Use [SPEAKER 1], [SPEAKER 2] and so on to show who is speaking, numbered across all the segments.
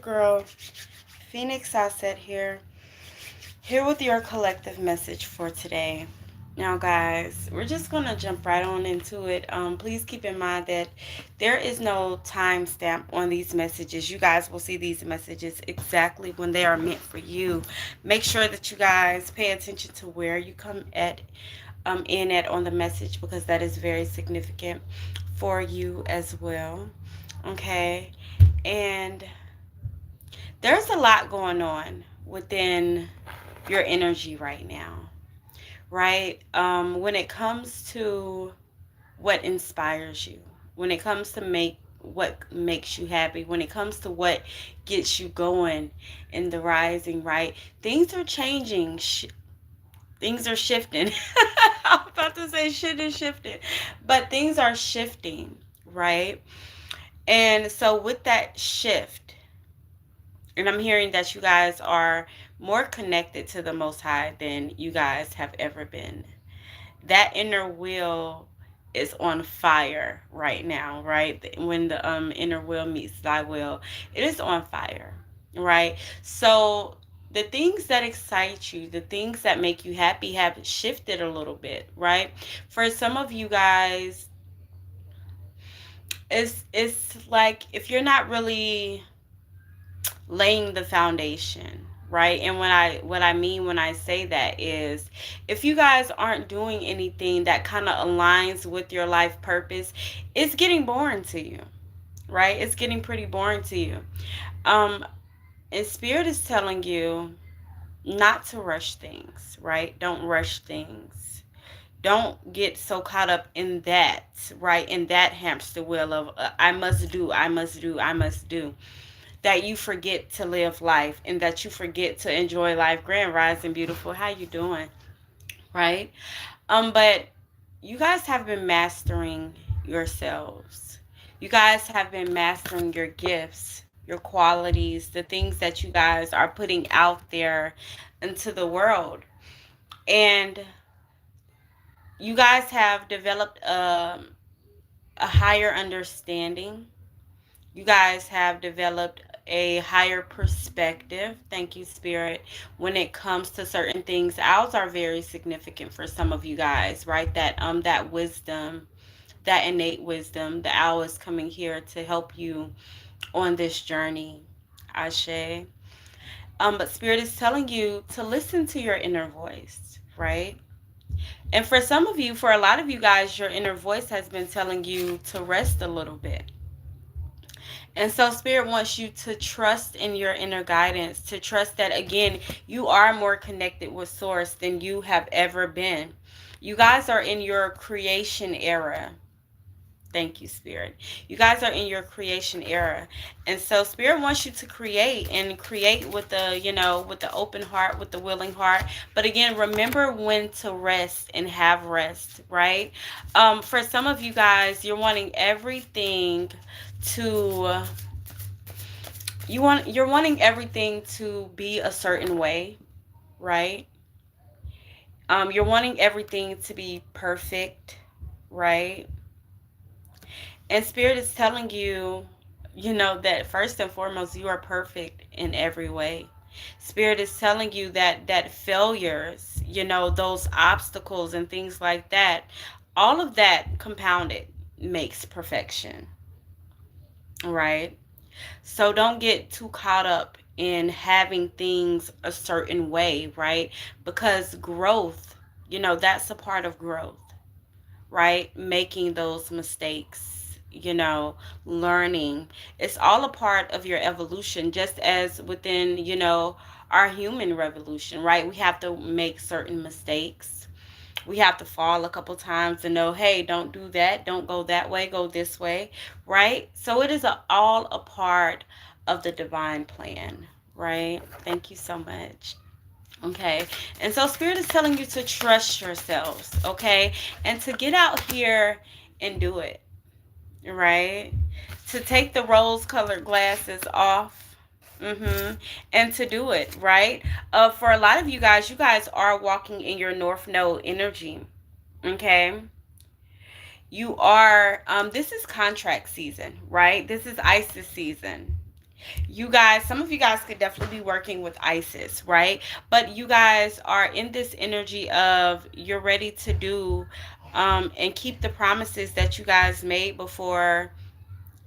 [SPEAKER 1] girl, Phoenix Sunset here with your collective message for today. Now, guys, we're just gonna jump right on into it. Please keep in mind that there is no timestamp on these messages. You guys will see these messages exactly when they are meant for you. Make sure that you guys pay attention to where you come in at on the message, because that is very significant for you as well. Okay, and there's a lot going on within your energy right now, right? When it comes to what inspires you, when it comes to make what makes you happy, when it comes to what gets you going in the rising, right? Things are changing. Things are shifting. I'm about to say shit is shifting, but things are shifting, right? And so with that shift, and I'm hearing that you guys are more connected to the Most High than you guys have ever been. That inner will is on fire right now, right? When the inner will meets thy will, it is on fire, right? So the things that excite you, the things that make you happy have shifted a little bit, right? For some of you guys, it's like if you're not really laying the foundation, right? And what I mean when I say that is, if you guys aren't doing anything that kind of aligns with your life purpose, it's getting boring to you, right? It's getting pretty boring to you. um and spirit is telling you not to rush things, right? Don't rush things. Don't get so caught up in that, right? In that hamster wheel of I must do, I must do, I must do, that you forget to live life, and that you forget to enjoy life. Grand rising, beautiful, how you doing? Right? But you guys have been mastering yourselves. You guys have been mastering your gifts, your qualities, the things that you guys are putting out there into the world. And you guys have developed a higher understanding. You guys have developed a higher perspective. Thank you, Spirit. When it comes to certain things, owls are very significant for some of you guys, right? That wisdom, that innate wisdom. The owl is coming here to help you on this journey. Ashe. But Spirit is telling you to listen to your inner voice, right? And for some of you, for a lot of you guys, your inner voice has been telling you to rest a little bit. And so Spirit wants you to trust in your inner guidance, to trust that, again, you are more connected with Source than you have ever been. You guys are in your creation era. Thank you, Spirit. You guys are in your creation era. And so Spirit wants you to create, and create with the, with the open heart, with the willing heart. But again, remember when to rest and have rest, right? For some of you guys, you're wanting everything to you're wanting everything to be a certain way, right? You're wanting everything to be perfect, right? And Spirit is telling you, that first and foremost, you are perfect in every way. Spirit is telling you that failures, those obstacles and things like that, all of that compounded makes perfection, right? So don't get too caught up in having things a certain way, right? Because growth, that's a part of growth, right? Making those mistakes, learning. It's all a part of your evolution, just as within, our human revolution, right? We have to make certain mistakes. We have to fall a couple times and know, hey, don't do that. Don't go that way. Go this way, right? So it is all a part of the divine plan, right? Thank you so much. Okay. And so Spirit is telling you to trust yourselves, okay? And to get out here and do it, right? To take the rose colored glasses off. And to do it, right? For a lot of you guys are walking in your North Node energy, okay? You are, this is contract season, right? This is Isis season. You guys, some of you guys could definitely be working with Isis, right? But you guys are in this energy of you're ready to do and keep the promises that you guys made before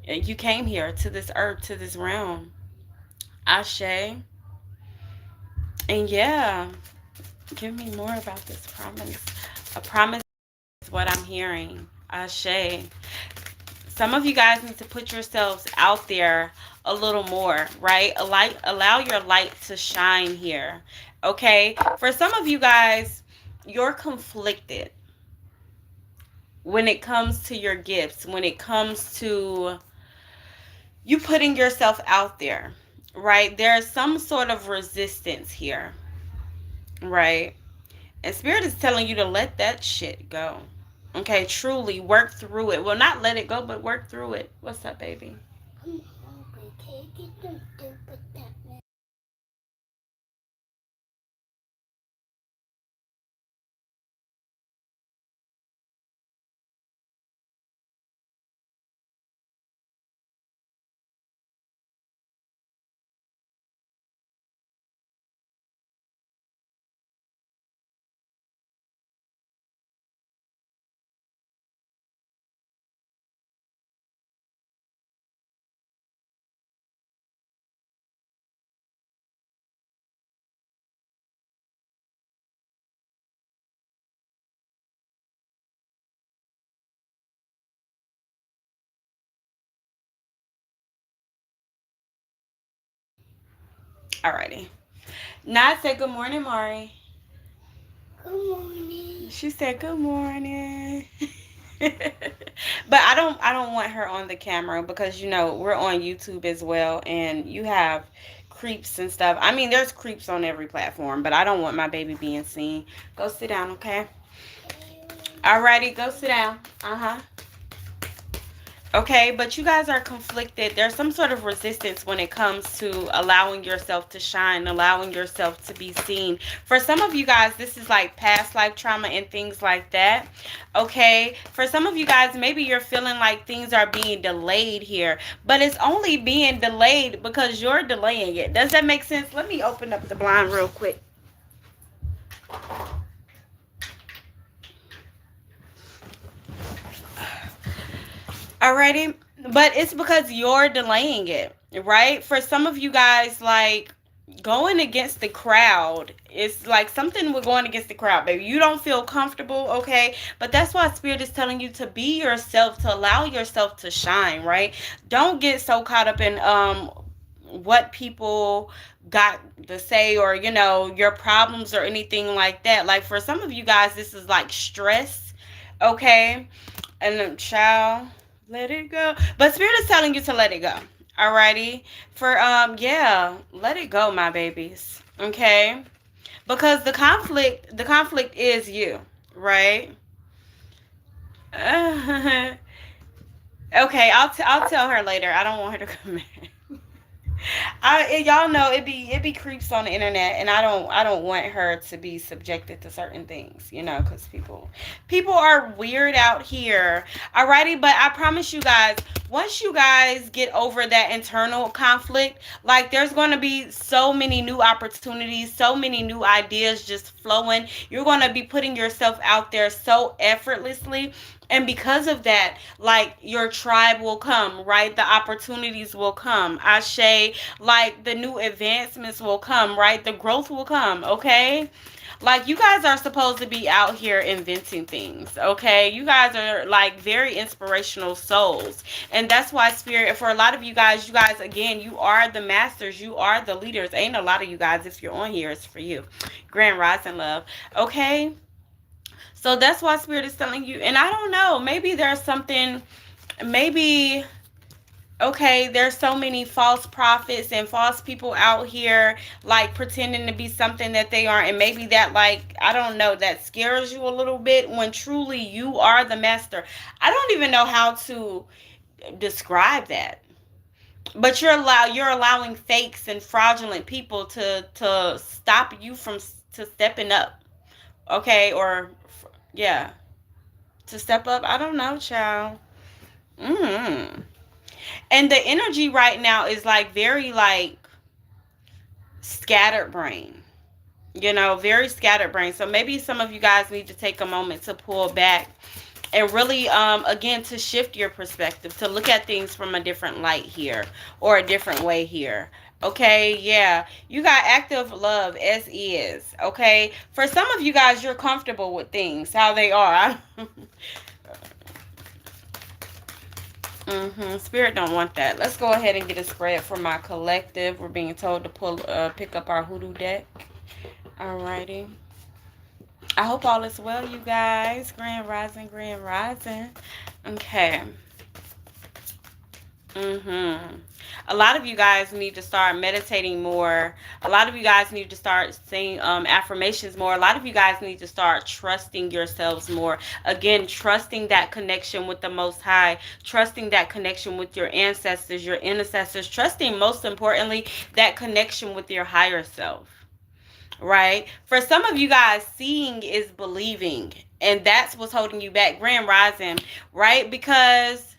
[SPEAKER 1] you came here to this earth, to this realm. Ashe. And yeah, give me more about this promise. A promise is what I'm hearing. Ashe. Some of you guys need to put yourselves out there a little more, right? Allow your light to shine here. Okay? For some of you guys, you're conflicted when it comes to your gifts, when it comes to you putting yourself out there, right? There's some sort of resistance here, right? And Spirit is telling you to let that shit go. Okay, truly work through it. Well, not let it go, but work through it. What's up, baby? I'm hungry. Can you get them stupid that? Alrighty. Not say good morning, Mari. Good morning. She said good morning. But I don't want her on the camera because we're on YouTube as well, and you have creeps and stuff. I mean, there's creeps on every platform, but I don't want my baby being seen. Go sit down, okay? Alrighty, go sit down. Uh-huh. Okay, but you guys are conflicted. There's some sort of resistance when it comes to allowing yourself to shine, allowing yourself to be seen. For some of you guys, this is like past life trauma and things like that. Okay, for some of you guys, maybe you're feeling like things are being delayed here, but it's only being delayed because you're delaying it. Does that make sense? Let me open up the blind real quick. Alrighty, but it's because you're delaying it, right? For some of you guys, like going against the crowd, it's like something with going against the crowd, baby. You don't feel comfortable, okay? But that's why Spirit is telling you to be yourself, to allow yourself to shine, right? Don't get so caught up in what people got to say, or your problems or anything like that. Like for some of you guys, this is like stress, okay? And child, let it go. But Spirit is telling you to let it go. Alrighty. For yeah, let it go, my babies. Okay? Because the conflict is you, right? Okay, I'll tell her later. I don't want her to come in. Y'all know it be creeps on the internet, and I don't want her to be subjected to certain things, because people are weird out here. Alrighty, but I promise you guys, once you guys get over that internal conflict, like there's going to be so many new opportunities, so many new ideas just flowing. You're going to be putting yourself out there so effortlessly, and because of that, like your tribe will come, right? The opportunities will come. Ashe, like the new advancements will come, right? The growth will come, okay? Like you guys are supposed to be out here inventing things, okay? You guys are like very inspirational souls. And that's why Spirit, for a lot of you guys, again, you are the masters, you are the leaders. Ain't a lot of you guys, if you're on here, it's for you. Grand Rising Love, okay? So that's why Spirit is telling you. And I don't know, maybe there's something, maybe, okay, there's so many false prophets and false people out here, like pretending to be something that they aren't. And maybe that, like, I don't know, that scares you a little bit when truly you are the master. I don't even know how to describe that. But you're allowing fakes and fraudulent people to stop you from to stepping up, okay? Or yeah, to step up. I don't know, child. Mm. And the energy right now is like very like scattered brain. Very scattered brain. So maybe some of you guys need to take a moment to pull back and really again to shift your perspective, to look at things from a different light here, or a different way here. Okay, yeah, you got active love as is. Okay, for some of you guys, you're comfortable with things how they are. Spirit don't want that. Let's go ahead and get a spread for my collective. We're being told to pick up our hoodoo deck. Alrighty. I hope all is well, you guys. Grand rising, grand rising. Okay. A lot of you guys need to start meditating more. A lot of you guys need to start saying affirmations more. A lot of you guys need to start trusting yourselves more. Again, trusting that connection with the Most High, trusting that connection with your ancestors, your intercessors, trusting most importantly that connection with your higher self. Right? For some of you guys, seeing is believing, and that's what's holding you back. Grand rising, right? Because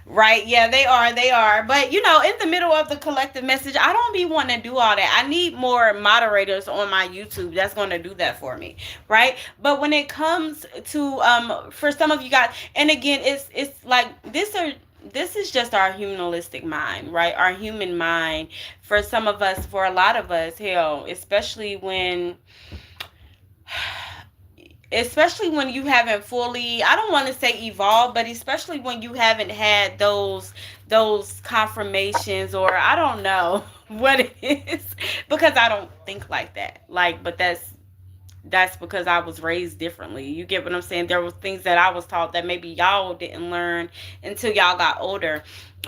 [SPEAKER 1] right, yeah, they are. But in the middle of the collective message, I don't be wanting to do all that. I need more moderators on my YouTube that's going to do that for me, right? But when it comes to for some of you guys, and again, it's like this is just our humanistic mind, right? Our human mind. For some of us, for a lot of us, hell, especially when you haven't fully, I don't want to say evolved, but especially when you haven't had those confirmations, or I don't know what it is, because I don't think like that. Like, but that's because I was raised differently. You get what I'm saying? There was things that I was taught that maybe y'all didn't learn until y'all got older.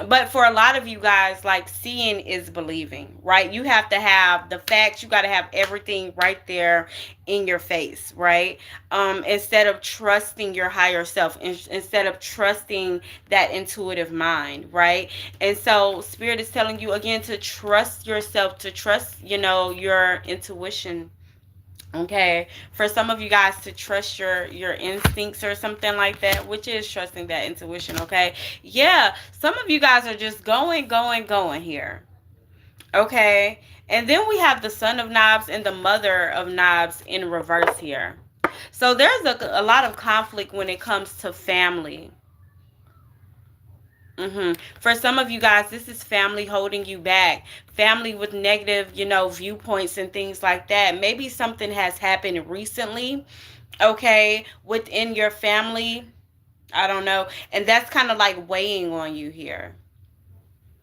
[SPEAKER 1] But for a lot of you guys, like, seeing is believing, right? You have to have the facts. You got to have everything right there in your face, right? Instead of trusting your higher self, instead of trusting that intuitive mind, right? And so Spirit is telling you again to trust yourself, to trust, your intuition. Okay, for some of you guys to trust your instincts or something like that, which is trusting that intuition. Okay, yeah, some of you guys are just going here. Okay, and then we have the Son of Knobs and the Mother of Knobs in reverse here. So there's a lot of conflict when it comes to family. For some of you guys, this is family holding you back. Family with negative, viewpoints and things like that. Maybe something has happened recently, okay, within your family. I don't know. And that's kind of like weighing on you here.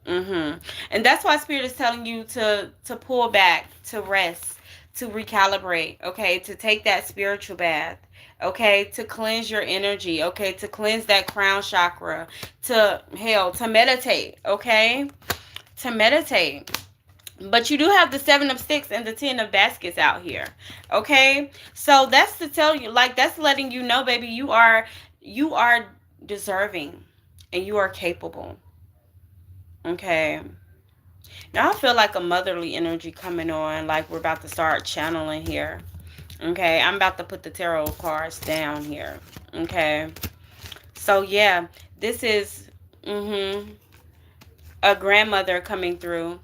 [SPEAKER 1] And that's why Spirit is telling you to pull back, to rest, to recalibrate, okay, to take that spiritual bath, okay, to cleanse your energy, okay, to cleanse that crown chakra, to meditate, okay, to meditate. But you do have the 7 of Sticks and the 10 of Baskets out here, okay? So that's to tell you, like, that's letting you know, baby, you are deserving and you are capable. Okay. Now I feel like a motherly energy coming on, like we're about to start channeling here. Okay, I'm about to put the tarot cards down here. Okay. So yeah, this is a grandmother coming through.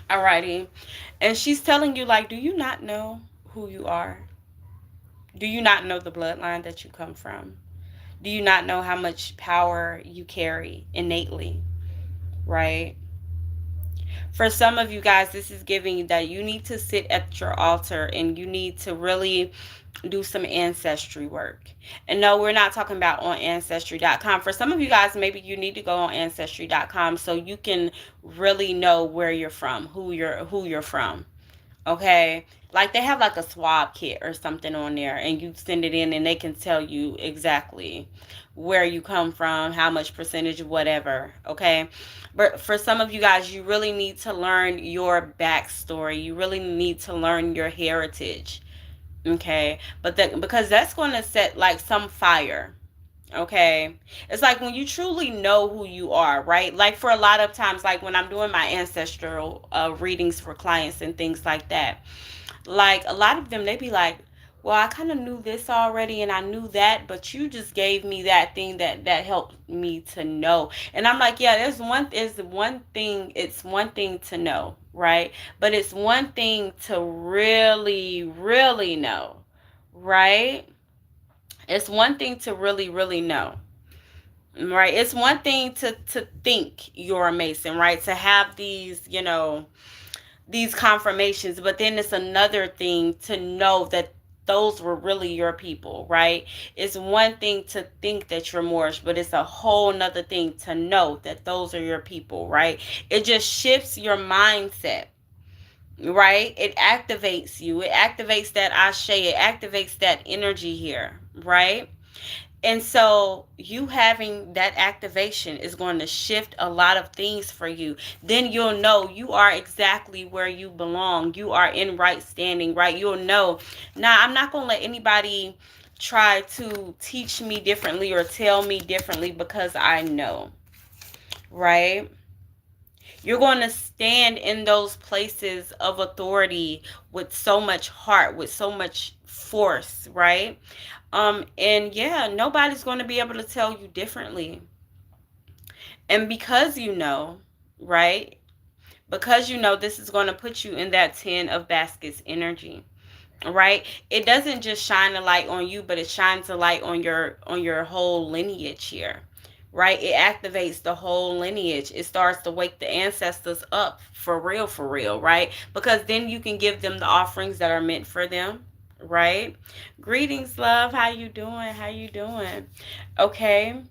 [SPEAKER 1] Alrighty. And she's telling you, like, do you not know who you are? Do you not know the bloodline that you come from? Do you not know how much power you carry innately? Right? For some of you guys, this is giving that you need to sit at your altar and you need to really do some ancestry work. And no, we're not talking about on ancestry.com. For some of you guys, maybe you need to go on ancestry.com so you can really know where you're from, who you're from. Okay, like they have like a swab kit or something on there, and you send it in and they can tell you exactly where you come from, how much percentage, whatever. Okay, but for some of you guys, you really need to learn your backstory. You really need to learn your heritage. Okay, but because that's going to set like some fire. Okay, it's like when you truly know who you are, right? Like for a lot of times, like when I'm doing my ancestral readings for clients and things like that, like a lot of them, they be like, well, I kind of knew this already and I knew that, but you just gave me that thing that helped me to know. And I'm like, yeah, it's one thing to know, right? But it's one thing to really know, right? It's one thing to really know. Right? It's one thing to think you're a Mason, right? To have these, these confirmations, but then it's another thing to know that those were really your people, right? It's one thing to think that you're Moorish, but it's a whole nother thing to know that those are your people, right? It just shifts your mindset, right? It activates you. It activates that ashe. It activates that energy here, right? And so you having that activation is going to shift a lot of things for you. Then you'll know you are exactly where you belong. You are in right standing, right? You'll know. Now, I'm not going to let anybody try to teach me differently or tell me differently because I know, right? You're going to stand in those places of authority with so much heart, with so much force, right? And yeah, nobody's going to be able to tell you differently. And because right? Because this is going to put you in that 10 of baskets energy, right? It doesn't just shine a light on you, but it shines a light on your whole lineage here. Right? It activates the whole lineage. It starts to wake the ancestors up for real, right? Because then you can give them the offerings that are meant for them, right? Greetings, love. How you doing? How you doing? Okay.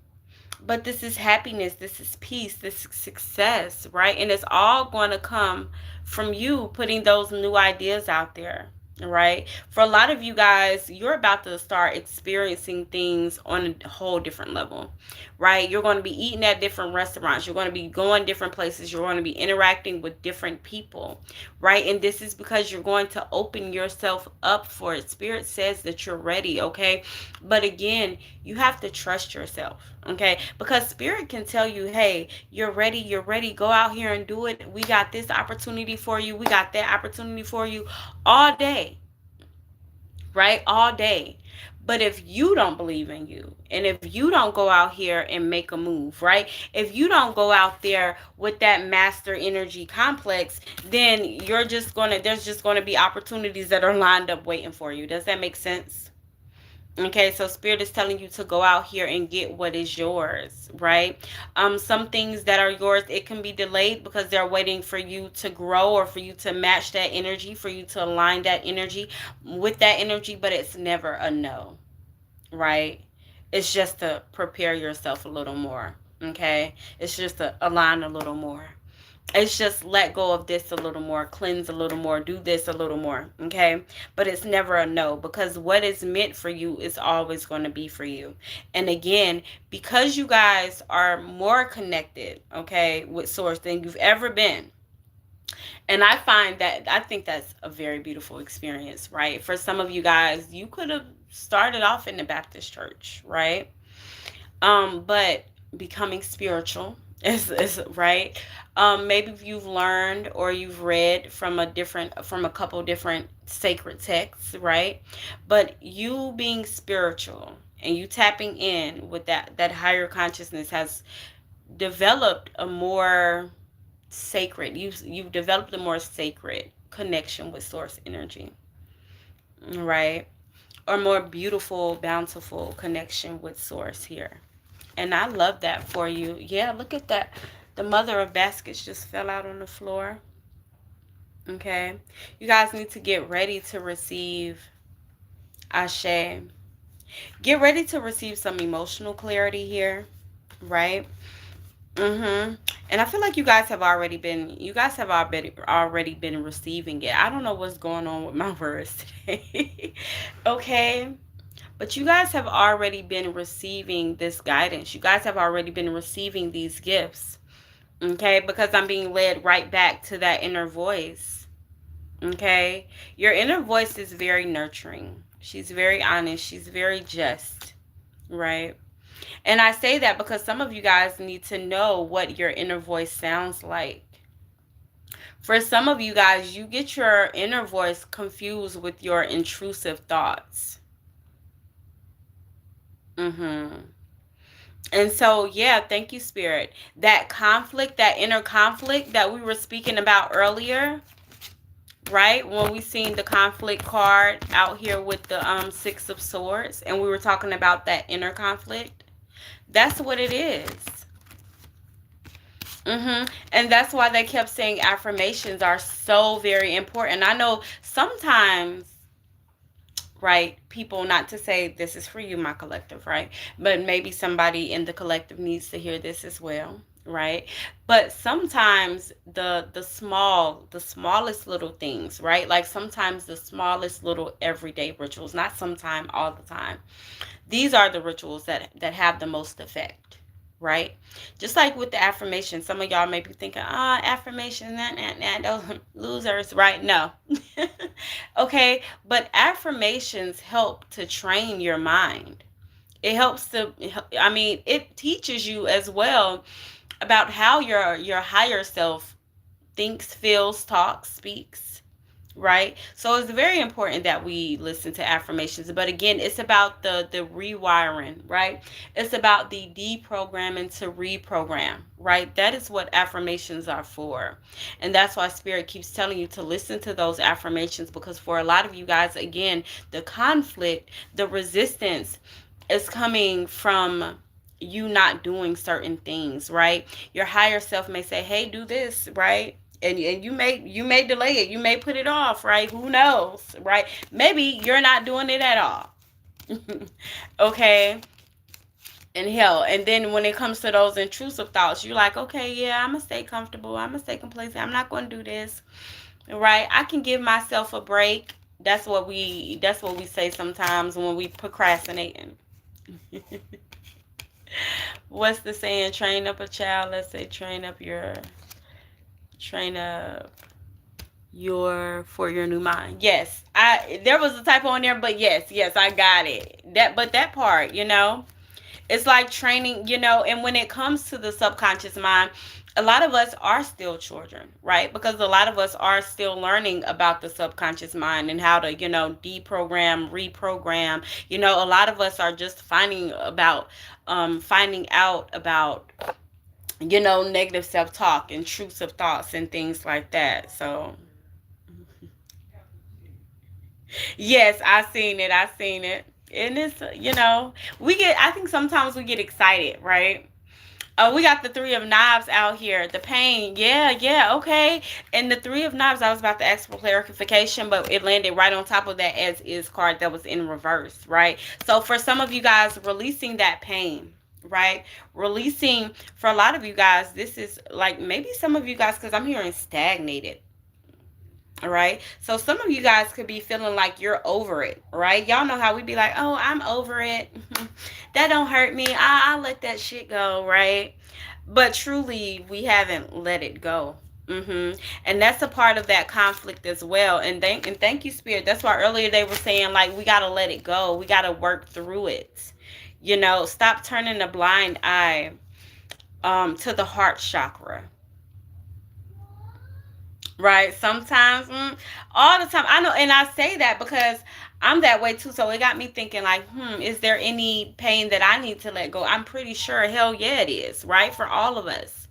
[SPEAKER 1] But this is happiness, this is peace, this is success, right? And it's all going to come from you putting those new ideas out there, right? For a lot of you guys, you're about to start experiencing things on a whole different level, right? You're going to be eating at different restaurants, you're going to be going different places, you're going to be interacting with different people, right? And this is because you're going to open yourself up for it. Spirit says that you're ready, okay? But again, you have to trust yourself, okay? Because spirit can tell you, hey, you're ready, go out here and do it. We got this opportunity for you, we got that opportunity for you, all day, right? All day. But if you don't believe in you, and if you don't go out here and make a move, right? If you don't go out there with that master energy complex, then there's just gonna be opportunities that are lined up waiting for you. Does that make sense? Okay, so spirit is telling you to go out here and get what is yours, right? Some things that are yours, it can be delayed because they're waiting for you to grow or for you to match that energy, for you to align that energy with that energy, but it's never a no, right? It's just to prepare yourself a little more, okay? It's just to align a little more. It's just let go of this a little more, cleanse a little more, do this a little more, okay? But it's never a no, because what is meant for you is always going to be for you. And again, because you guys are more connected, okay, with source than you've ever been. And I think that's a very beautiful experience, right? For some of you guys, you could have started off in the Baptist church, right? But becoming spiritual is right. Maybe you've learned or you've read from a couple different sacred texts, right? But you being spiritual and you tapping in with that higher consciousness has developed a more sacred. You've developed a more sacred connection with source energy, right? Or more beautiful, bountiful connection with source here. And I love that for you. Yeah, look at that. The mother of baskets just fell out on the floor. Okay. You guys need to get ready to receive Ashe. Get ready to receive some emotional clarity here, right? And I feel like you guys have already been receiving it. I don't know what's going on with my words today. Okay? But you guys have already been receiving this guidance. You guys have already been receiving these gifts. Okay? Because I'm being led right back to that inner voice. Okay? Your inner voice is very nurturing. She's very honest. She's very just. Right? And I say that because some of you guys need to know what your inner voice sounds like. For some of you guys, you get your inner voice confused with your intrusive thoughts. Mhm. And so, yeah, thank you, Spirit. That conflict, that inner conflict that we were speaking about earlier, right? When we seen the conflict card out here with the Six of Swords, and we were talking about that inner conflict. That's what it is. And that's why they kept saying affirmations are so very important. I know sometimes, right, people, not to say this is for you, my collective, right, but maybe somebody in the collective needs to hear this as well, right? But sometimes the smallest little things, right, like sometimes the smallest little everyday rituals, not sometime, all the time, these are the rituals that have the most effect, right? Just like with the affirmation, some of y'all may be thinking, affirmation, those losers, right? No. Okay, but affirmations help to train your mind. It helps to, I mean, it teaches you as well about how your higher self thinks, feels, talks, speaks, right? So it's very important that we listen to affirmations. But again, it's about the rewiring, right? It's about the deprogramming to reprogram, right? That is what affirmations are for. And that's why Spirit keeps telling you to listen to those affirmations, because for a lot of you guys, again, the conflict, the resistance is coming from you not doing certain things, right? Your higher self may say, "Hey, do this," right? And you may delay it, you may put it off, right? Who knows, right? Maybe you're not doing it at all. Okay. And hell, and then when it comes to those intrusive thoughts, you're like, okay, yeah, I'm gonna stay comfortable, I'm gonna stay complacent, I'm not gonna do this, right? I can give myself a break. That's what we say sometimes when we procrastinating. What's the saying? Train up a child. Let's say train up your for your new mind. Yes, I there was a typo in there, but yes, I got it. That part, it's like training, and when it comes to the subconscious mind, a lot of us are still children, right? Because a lot of us are still learning about the subconscious mind and how to, deprogram, reprogram. A lot of us are just finding out about, negative self-talk, intrusive thoughts and things like that. So yes, I seen it. And it's, I think sometimes we get excited, right? Oh, we got the Three of Knives out here. The pain. Yeah, okay. And the Three of Knives, I was about to ask for clarification, but it landed right on top of that as is card that was in reverse, right? So for some of you guys, releasing that pain, right? Releasing, for a lot of you guys, this is like maybe some of you guys, because I'm hearing stagnated. All right. So some of you guys could be feeling like you're over it, right? Y'all know how we be like, oh, I'm over it. That don't hurt me. I'll let that shit go, right? But truly, we haven't let it go. And that's a part of that conflict as well. And thank you, Spirit. That's why earlier they were saying like we gotta let it go. We gotta work through it. Stop turning a blind eye to the heart chakra. Right. Sometimes, all the time. I know, and I say that because I'm that way too. So it got me thinking, like, is there any pain that I need to let go? I'm pretty sure, hell yeah, it is, right? For all of us.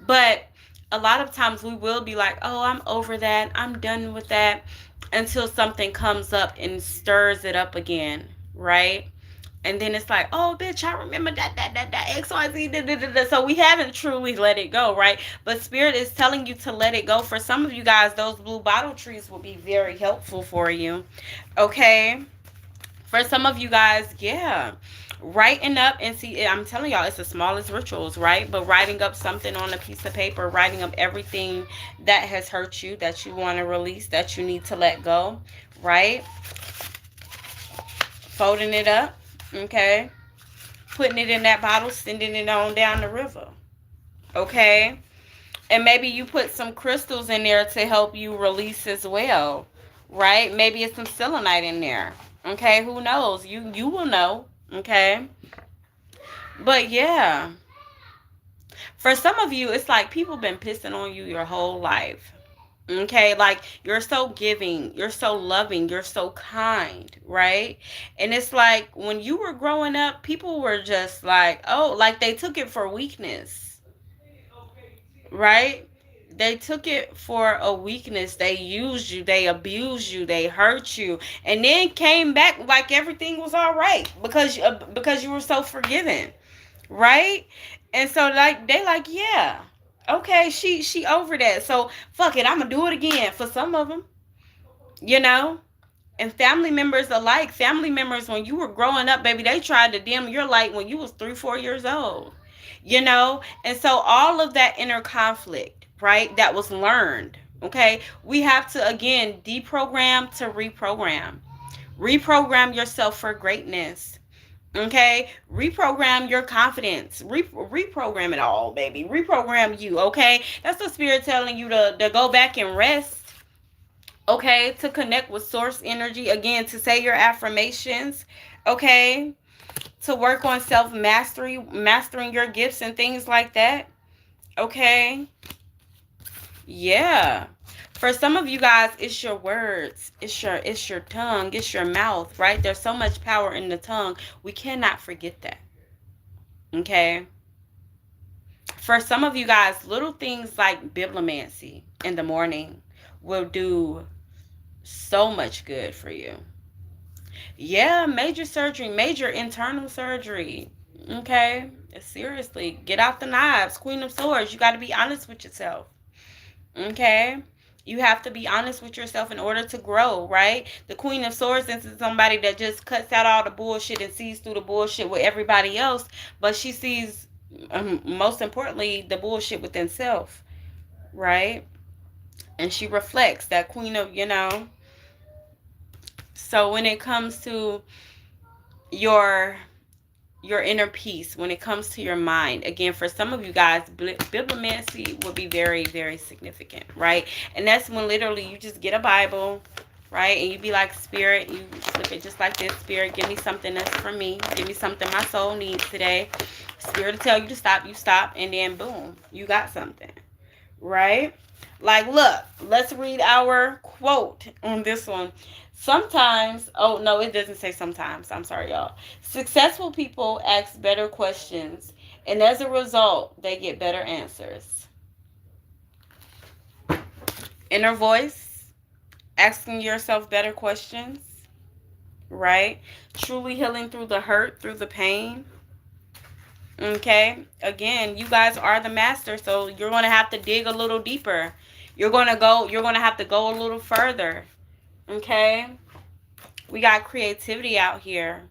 [SPEAKER 1] But a lot of times we will be like, oh, I'm over that. I'm done with that, until something comes up and stirs it up again, right? And then it's like, oh, bitch, I remember that XYZ. Da, da, da, da. So we haven't truly let it go, right? But Spirit is telling you to let it go. For some of you guys, those blue bottle trees will be very helpful for you. Okay? For some of you guys, yeah. Writing up, and see, I'm telling y'all, it's the smallest rituals, right? But writing up something on a piece of paper, writing up everything that has hurt you, that you want to release, that you need to let go, right? Folding it up, okay? Putting it in that bottle, sending it on down the river. Okay? And maybe you put some crystals in there to help you release as well. Right? Maybe it's some selenite in there. Okay? Who knows? You will know. Okay? But yeah. For some of you, it's like people been pissing on you your whole life. Okay, like you're so giving, you're so loving, you're so kind, right? And it's like when you were growing up, people were just like, oh, like they took it for weakness, right? They took it for a weakness. They used you, they abused you, they hurt you, and then came back like everything was all right because you were so forgiving, right? And so like they like, yeah, okay, she over that. So fuck it, I'm gonna do it again for some of them, you know. And family members alike, family members when you were growing up, baby, they tried to dim your light when you was 3 4 years old, you know. And so all of that inner conflict, right, that was learned, okay, we have to again deprogram to reprogram. Reprogram yourself for greatness. Okay, reprogram your confidence. Reprogram it all, baby. Reprogram you. Okay, that's the spirit telling you to go back and rest. Okay, to connect with source energy again, to say your affirmations. Okay, to work on self mastery, mastering your gifts and things like that. Okay, yeah. For some of you guys, it's your words, it's your tongue, it's your mouth, right? There's so much power in the tongue. We cannot forget that. Okay. For some of you guys, little things like bibliomancy in the morning will do so much good for you. Yeah, major surgery, major internal surgery. Okay. Seriously, get out the knives. Queen of Swords, you got to be honest with yourself. Okay. You have to be honest with yourself in order to grow, right? The Queen of Swords is somebody that just cuts out all the bullshit and sees through the bullshit with everybody else, but she sees, most importantly, the bullshit within self, right? And she reflects that Queen of, So when it comes to your your inner peace, when it comes to your mind, again, for some of you guys, bibliomancy will be very very significant, right? And that's when literally you just get a Bible, right? And you be like, spirit, you flip it just like this: spirit, give me something that's for me, give me something my soul needs today. Spirit to tell you to stop, you stop, and then boom, you got something, right? Like, look, let's read our quote on this one. Sometimes, oh no, it doesn't say sometimes. I'm sorry, y'all. Successful people ask better questions, and as a result, they get better answers. Inner voice, asking yourself better questions, right? Truly healing through the hurt, through the pain. Okay, again, you guys are the master, so you're going to have to dig a little deeper. You're going to have to go a little further. Okay, we got creativity out here.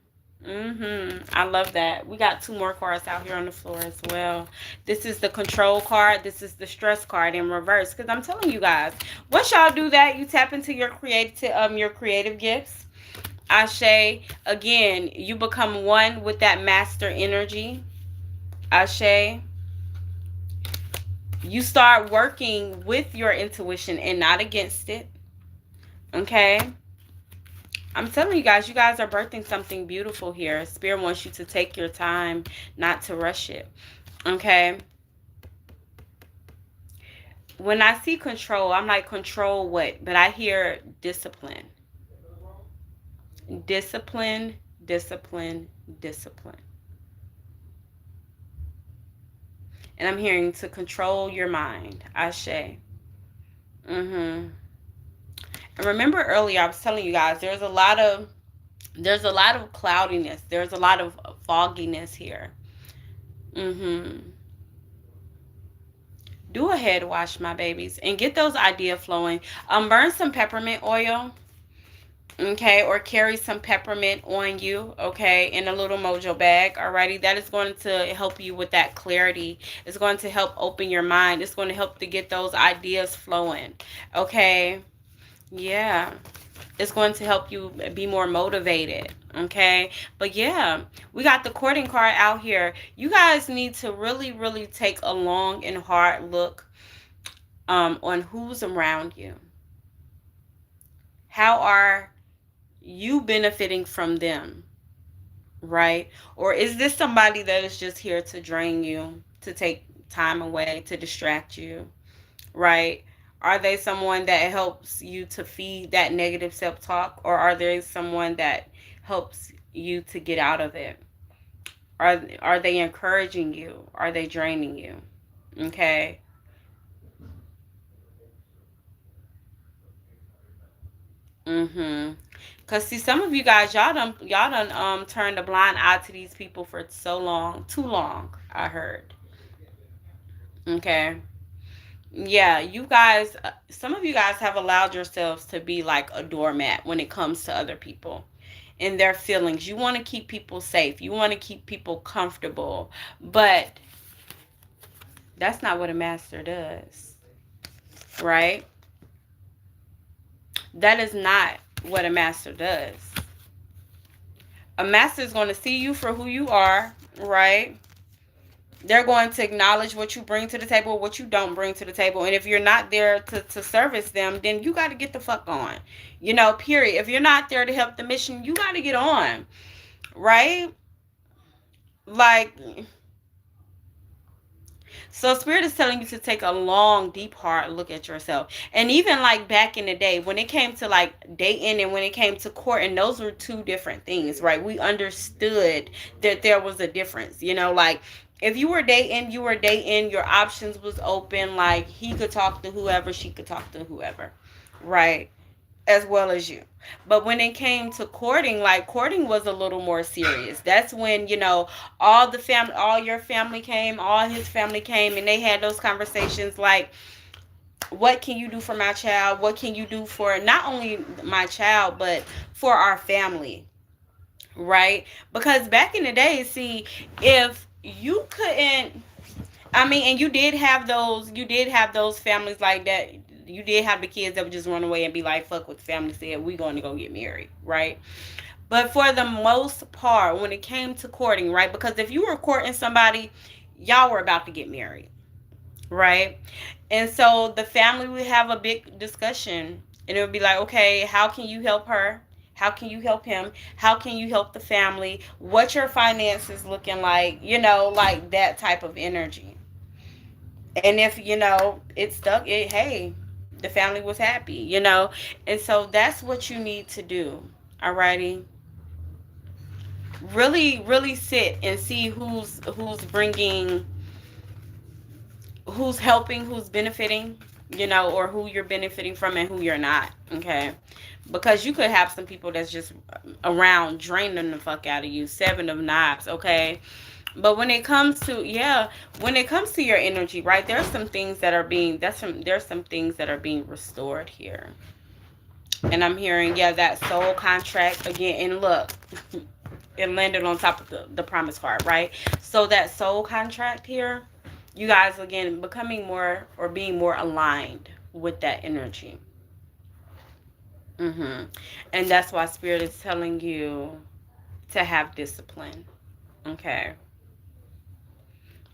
[SPEAKER 1] I love that. We got two more cards out here on the floor as well. This is the control card. This is the stress card in reverse. Because I'm telling you guys, once y'all do that, you tap into your creative gifts. Ashe, again, you become one with that master energy. Ashe, you start working with your intuition and not against it. Okay, I'm telling you guys are birthing something beautiful here. Spirit wants you to take your time, not to rush it. Okay, when I see control, I'm like, control what? But I hear discipline. Discipline, discipline, discipline. And I'm hearing to control your mind. Ashe. And remember earlier I was telling you guys there's a lot of cloudiness. There's a lot of fogginess here. Do a head wash, my babies, and get those ideas flowing. Burn some peppermint oil, okay, or carry some peppermint on you, okay, in a little mojo bag. Alrighty, that is going to help you with that clarity. It's going to help open your mind. It's going to help to get those ideas flowing, okay. Yeah, it's going to help you be more motivated, okay. But yeah, we got the courting card out here. You guys need to really really take a long and hard look on who's around you. How are you benefiting from them, right? Or is this somebody that is just here to drain you, to take time away, to distract you, right? Are they someone that helps you to feed that negative self-talk, or are they someone that helps you to get out of it? Are they encouraging you? Are they draining you? Okay. Mhm. Cause see, some of you guys, y'all done turned a blind eye to these people for so long, too long. I heard. Okay. Yeah, you guys, some of you guys have allowed yourselves to be like a doormat when it comes to other people and their feelings. You want to keep people safe. You want to keep people comfortable, but that's not what a master does, right? That is not what a master does. A master is going to see you for who you are, right? They're going to acknowledge what you bring to the table, what you don't bring to the table. And if you're not there to service them, then you got to get the fuck on. Period. If you're not there to help the mission, you got to get on, right? Like, so Spirit is telling you to take a long, deep, hard look at yourself. And even like back in the day, when it came to like dating and when it came to courting, those were two different things, right? We understood that there was a difference, like if you were dating, your options was open. Like he could talk to whoever, she could talk to whoever, right? As well as you. But when it came to courting, like courting was a little more serious. That's when, all your family came, all his family came, and they had those conversations like, what can you do for my child? What can you do for not only my child, but for our family? Right? Because back in the day, see, if you couldn't, and you did have those families like that. You did have the kids that would just run away and be like, fuck what the family said, we going to go get married, right? But for the most part, when it came to courting, right? Because if you were courting somebody, y'all were about to get married, right? And so the family would have a big discussion and it would be like, okay, how can you help her? How can you help him? How can you help the family? What your finances looking like? Like that type of energy. And if it stuck, hey, the family was happy. And so that's what you need to do. Alrighty, really, really sit and see who's helping, who's benefiting, or who you're benefiting from and who you're not. Okay, because you could have some people that's just around draining the fuck out of you. Seven of Knives. Okay. But when it comes to your energy, right, there's some things that are being restored here. And I'm hearing, that soul contract again. And look, it landed on top of the promise card, right? So that soul contract here, you guys, again, becoming more or being more aligned with that energy. And that's why Spirit is telling you to have discipline. Okay.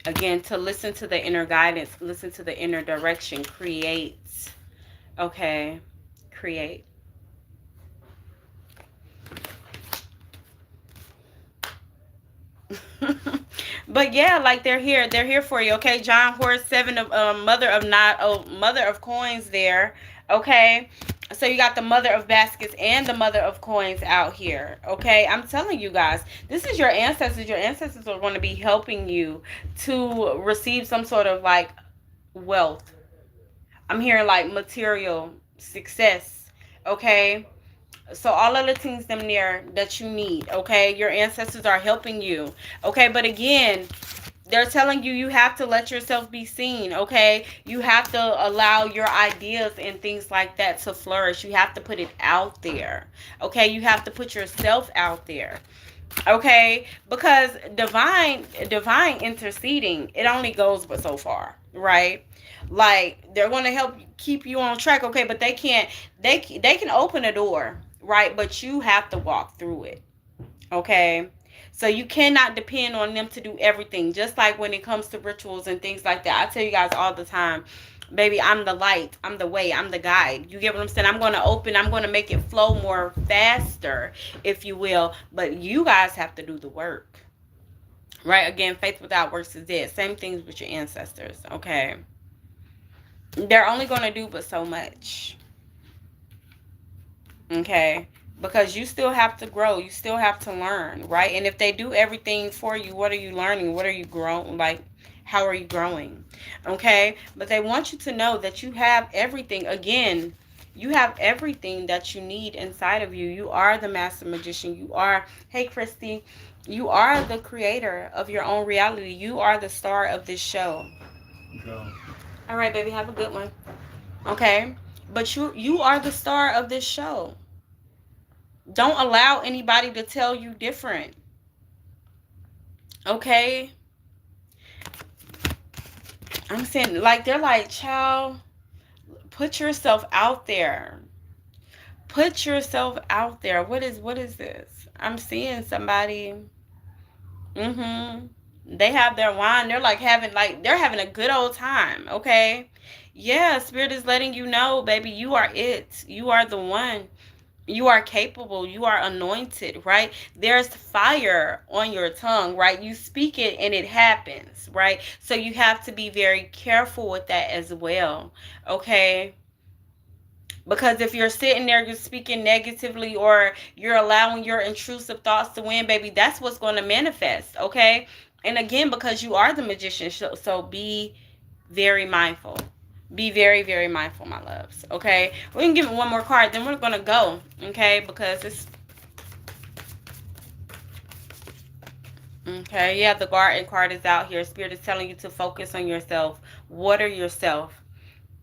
[SPEAKER 1] Again, to listen to the inner guidance, listen to the inner direction, create. Okay, create. But yeah, like they're here for you. Okay, John Horse, seven of mother of coins there. Okay, so you got the mother of baskets and the mother of coins out here. Okay, I'm telling you guys, this is your ancestors. Your ancestors are going to be helping you to receive some sort of like wealth. I'm hearing like material success. Okay, so all of the things them there that you need. Okay, your ancestors are helping you. Okay, but again, they're telling you have to let yourself be seen. Okay, you have to allow your ideas and things like that to flourish. You have to put it out there. Okay, you have to put yourself out there. Okay, because divine interceding, it only goes but so far, right? Like they're going to help keep you on track. Okay, but they can open a door, right? But you have to walk through it. Okay, so you cannot depend on them to do everything. Just like when it comes to rituals and things like that, I tell you guys all the time, baby, I'm the light, I'm the way, I'm the guide. You get what I'm saying? I'm going to make it flow more faster, if you will, but you guys have to do the work, right? Again, faith without works is dead. Same things with your ancestors. Okay, They're only going to do but so much. Okay? Because you still have to grow. You still have to learn, right? And if they do everything for you, what are you learning? What are you growing? Like, how are you growing? Okay? But they want you to know that you have everything. Again, you have everything that you need inside of you. You are the master magician. You are, hey, Christy, you are the creator of your own reality. You are the star of this show. Go. All right, baby, have a good one. Okay? But you are the star of this show. Don't allow anybody to tell you different. Okay? I'm saying, like, they're like, child, put yourself out there. Put yourself out there. What is this? I'm seeing somebody. They have their wine. They're having a good old time, okay? Yeah, Spirit is letting you know, baby, you are it. You are the one. You are capable. You are anointed, right? There's fire on your tongue, right? You speak it and it happens, right? So you have to be very careful with that as well, okay? Because if you're sitting there, you're speaking negatively, or you're allowing your intrusive thoughts to win, baby, that's what's going to manifest, okay? And again, because you are the magician, so be very mindful. Be very, very mindful, my loves, okay? We can give it one more card, then we're going to go, okay? Because it's... Okay, yeah, the Garden card is out here. Spirit is telling you to focus on yourself. Water yourself.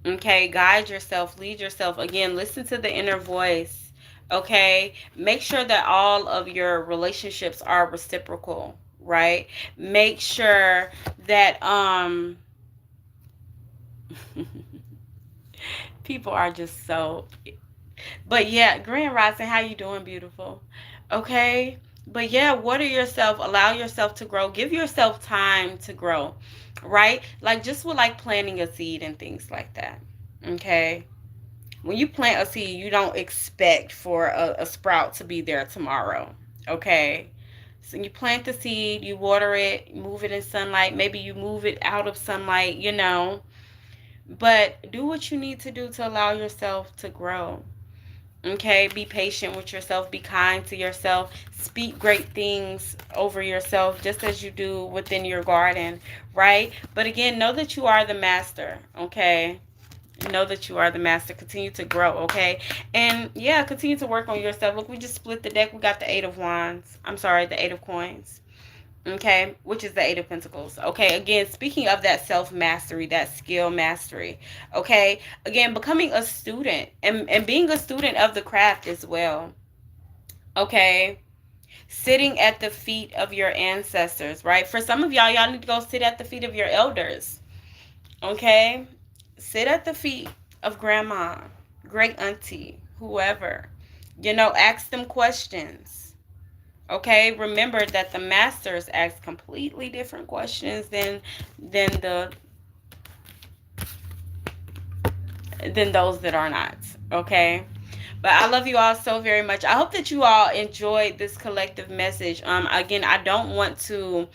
[SPEAKER 1] Okay, guide yourself, lead yourself. Again, listen to the inner voice. Okay, make sure that all of your relationships are reciprocal, right? Make sure that people are just so... But yeah, Grand Rising, how you doing, beautiful? Okay, but yeah, water yourself, allow yourself to grow, give yourself time to grow, right? Like, just with like planting a seed and things like that. Okay, when you plant a seed, you don't expect for a sprout to be there tomorrow. Okay, so you plant the seed, you water it, move it in sunlight, maybe you move it out of sunlight, but do what you need to do to allow yourself to grow. Okay, be patient with yourself, be kind to yourself, speak great things over yourself just as you do within your garden, right? But again, know that you are the master, okay? Know that you are the master. Continue to grow, okay? And yeah, continue to work on yourself. Look, we just split the deck. We got the Eight of Wands. I'm sorry, the Eight of Coins. Okay, which is the Eight of Pentacles. Okay, again, speaking of that self-mastery, that skill mastery. Okay, again, becoming a student and being a student of the craft as well. Okay, sitting at the feet of your ancestors, right? For some of y'all need to go sit at the feet of your elders. Okay, sit at the feet of grandma, great auntie, whoever. Ask them questions. Okay, remember that the masters ask completely different questions than the than those that are not. Okay, but I love you all so very much. I hope that you all enjoyed this collective message. Again, I don't want to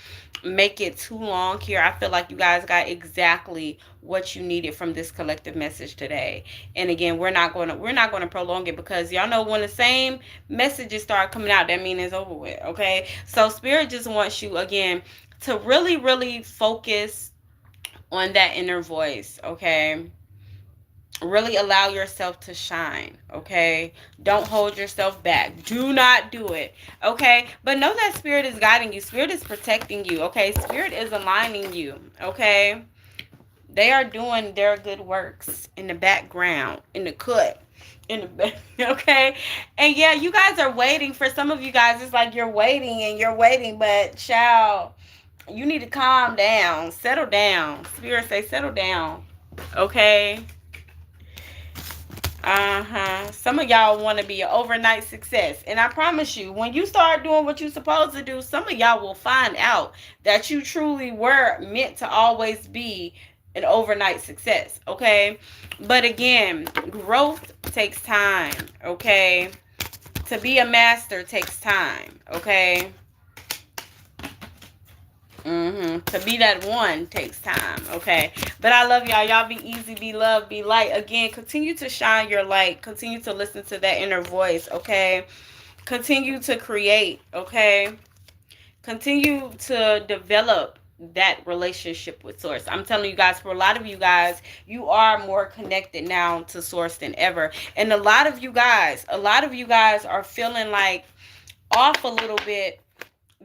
[SPEAKER 1] make it too long here. I feel like you guys got exactly what you needed from this collective message today. And again, we're not going to prolong it, because y'all know when the same messages start coming out, that means it's over with. Okay, so Spirit just wants you, again, to really, really focus on that inner voice. Okay, really allow yourself to shine. Okay, don't hold yourself back. Do not do it. Okay, but know that Spirit is guiding you. Spirit is protecting you. Okay, Spirit is aligning you. Okay, they are doing their good works in the background, in the cut, in the back. Okay, and yeah, you guys are waiting. For some of you guys, it's like you're waiting and you're waiting, but child, you need to calm down, settle down. Spirit say settle down. Okay, some of y'all want to be an overnight success. And I promise you, when you start doing what you're supposed to do, some of y'all will find out that you truly were meant to always be an overnight success. Okay, but again, growth takes time. Okay, to be a master takes time. Okay, To be that one takes time, okay? But I love y'all. Y'all be easy, be loved, be light. Again, continue to shine your light. Continue to listen to that inner voice, okay? Continue to create, okay? Continue to develop that relationship with source. I'm telling you guys, for a lot of you guys, you are more connected now to source than ever. And a lot of you guys are feeling like off a little bit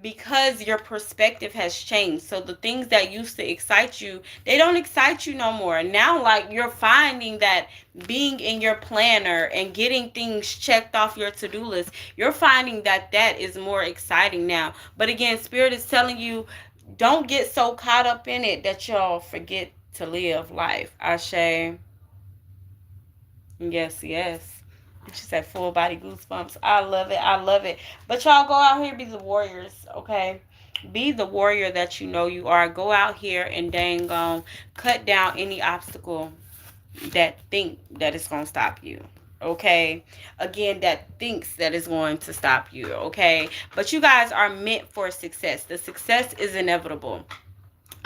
[SPEAKER 1] because your perspective has changed. So the things that used to excite you, they don't excite you no more. Now, like, you're finding that being in your planner and getting things checked off your to-do list, you're finding that that is more exciting now. But again, Spirit is telling you, don't get so caught up in it that y'all forget to live life. Ashe. Yes, yes. She said full body goosebumps. I love it. I love it. But y'all go out here, be the warriors, okay? Be the warrior that you know you are. Go out here and dang cut down any obstacle that think that it's gonna stop you. Okay, again, that thinks that is going to stop you. Okay, but you guys are meant for success. The success is inevitable.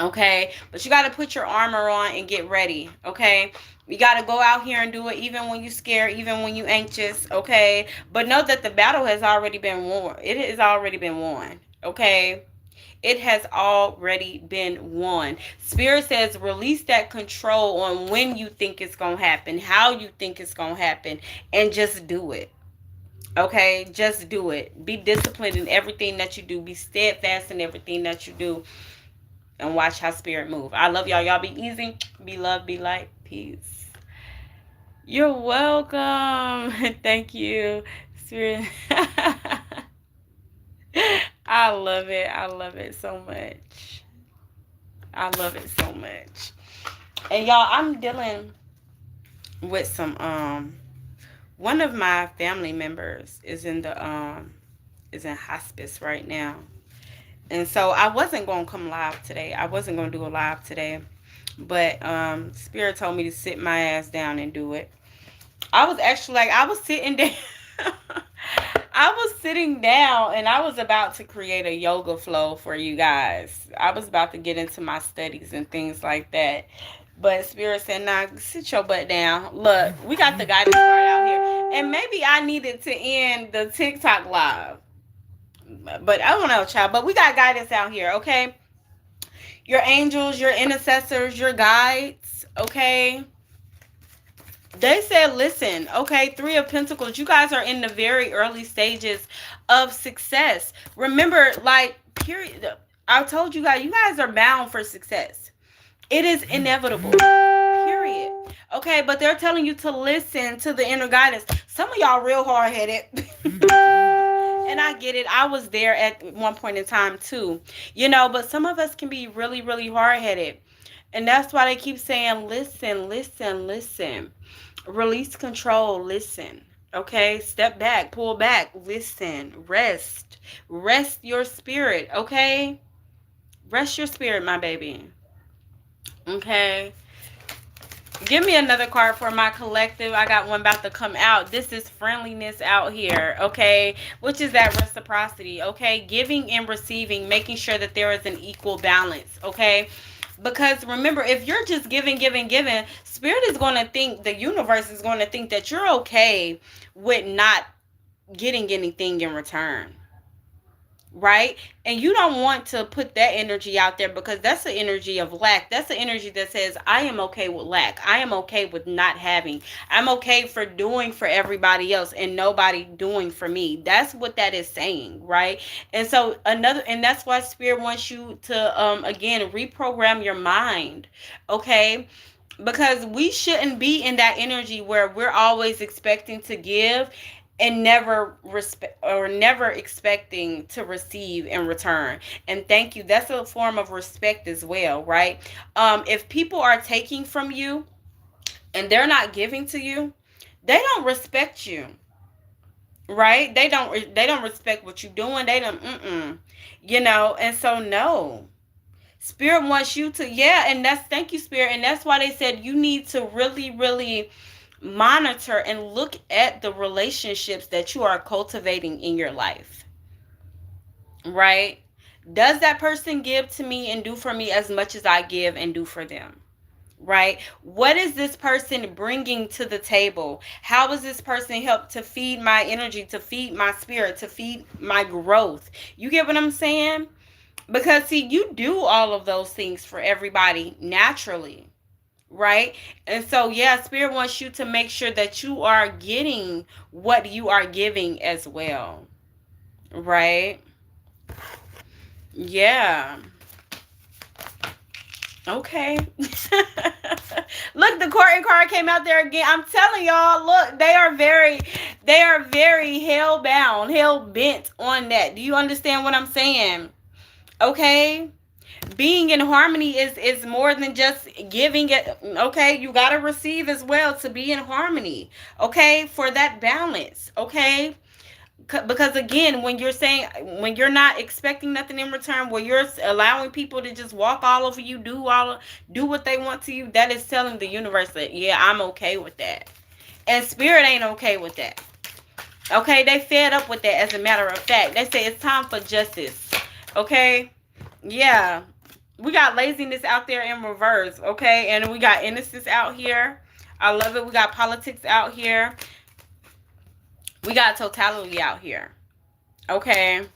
[SPEAKER 1] Okay, but you got to put your armor on and get ready. Okay, you got to go out here and do it even when you're scared, even when you're anxious. Okay, but know that the battle has already been won. It has already been won. Okay, it has already been won. Spirit says release that control on when you think it's gonna happen, how you think it's gonna happen, and just do it. Okay, just do it. Be disciplined in everything that you do. Be steadfast in everything that you do, and watch how Spirit move. I love y'all. Y'all be easy, be loved, be light. Peace. You're welcome. Thank you, Spirit. I love it. I love it so much. I love it so much. And y'all, I'm dealing with some one of my family members is in hospice right now. And so I wasn't going to come live today. I wasn't going to do a live today. But Spirit told me to sit my ass down and do it. I was actually like, I was sitting down. I was sitting down and I was about to create a yoga flow for you guys. I was about to get into my studies and things like that. But Spirit said, nah, sit your butt down. Look, we got the guidance part out here. And maybe I needed to end the TikTok live. But I don't know, child. But we got guidance out here, okay? Your angels, your intercessors, your guides, okay? They said, listen, okay, Three of Pentacles, you guys are in the very early stages of success. Remember, like, period. I told you guys are bound for success. It is inevitable. Period. Okay, but they're telling you to listen to the inner guidance. Some of y'all real hard-headed. And I get it. I was there at one point in time too. You know, but some of us can be really, really hard-headed. And that's why they keep saying, listen, listen, listen. Release control, listen. Okay? Step back, pull back, listen, rest. Rest your spirit, okay? Rest your spirit, my baby. Okay? Give me another card for my collective. I got one about to come out. This is friendliness out here, okay? Which is that reciprocity, okay? Giving and receiving, making sure that there is an equal balance, okay? Because remember, if you're just giving, Spirit is going to think, the universe is going to think that you're okay with not getting anything in return. Right? And you don't want to put that energy out there because that's the energy of lack. That's the energy that says, I am okay with lack. I am okay with not having. I'm okay for doing for everybody else and nobody doing for me. That's what that is saying, right? And so and that's why Spirit wants you to, again, reprogram your mind, okay? Because we shouldn't be in that energy where we're always expecting to give and never expecting to receive in return. And thank you. That's a form of respect as well, right? If people are taking from you and they're not giving to you, they don't respect you, right? They don't respect what you're doing. They don't, you know. And so no. Spirit wants you to, and thank you, Spirit. And that's why they said you need to really, really monitor and look at the relationships that you are cultivating in your life, right? Does that person give to me and do for me as much as I give and do for them? Right? What is this person bringing to the table? How is this person help to feed my energy, to feed my spirit, to feed my growth? You get what I'm saying? Because see, you do all of those things for everybody naturally, right? And so yeah, spirit wants you to make sure that you are getting what you are giving as well, right? Yeah. Okay. Look, the courting card came out there again. I'm telling y'all, look, they are very hell bound, hell bent on that. Do you understand what I'm saying? Okay. Being in harmony is more than just giving it. Okay, you got to receive as well to be in harmony. Okay, for that balance. Okay, because again, when you're saying, when you're not expecting nothing in return, where you're allowing people to just walk all over you, do what they want to you, that is telling the universe that yeah, I'm okay with that. And spirit ain't okay with that. Okay, they fed up with that. As a matter of fact, they say it's time for justice. Okay, yeah, we got laziness out there in reverse. Okay, and we got innocence out here. I love it. We got politics out here. We got totality out here. Okay.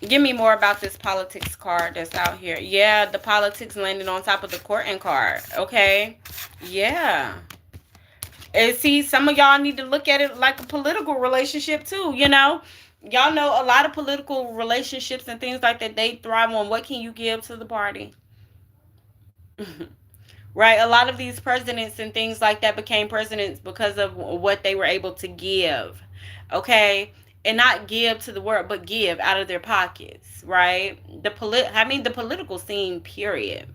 [SPEAKER 1] Give me more about this politics card that's out here. Yeah, the politics landed on top of the courting card. Okay. Yeah. And see, some of y'all need to look at it like a political relationship too, you know? Y'all know a lot of political relationships and things like that, they thrive on what can you give to the party. Right? A lot of these presidents and things like that became presidents because of what they were able to give. Okay? And not give to the world, but give out of their pockets, right? The political scene, period,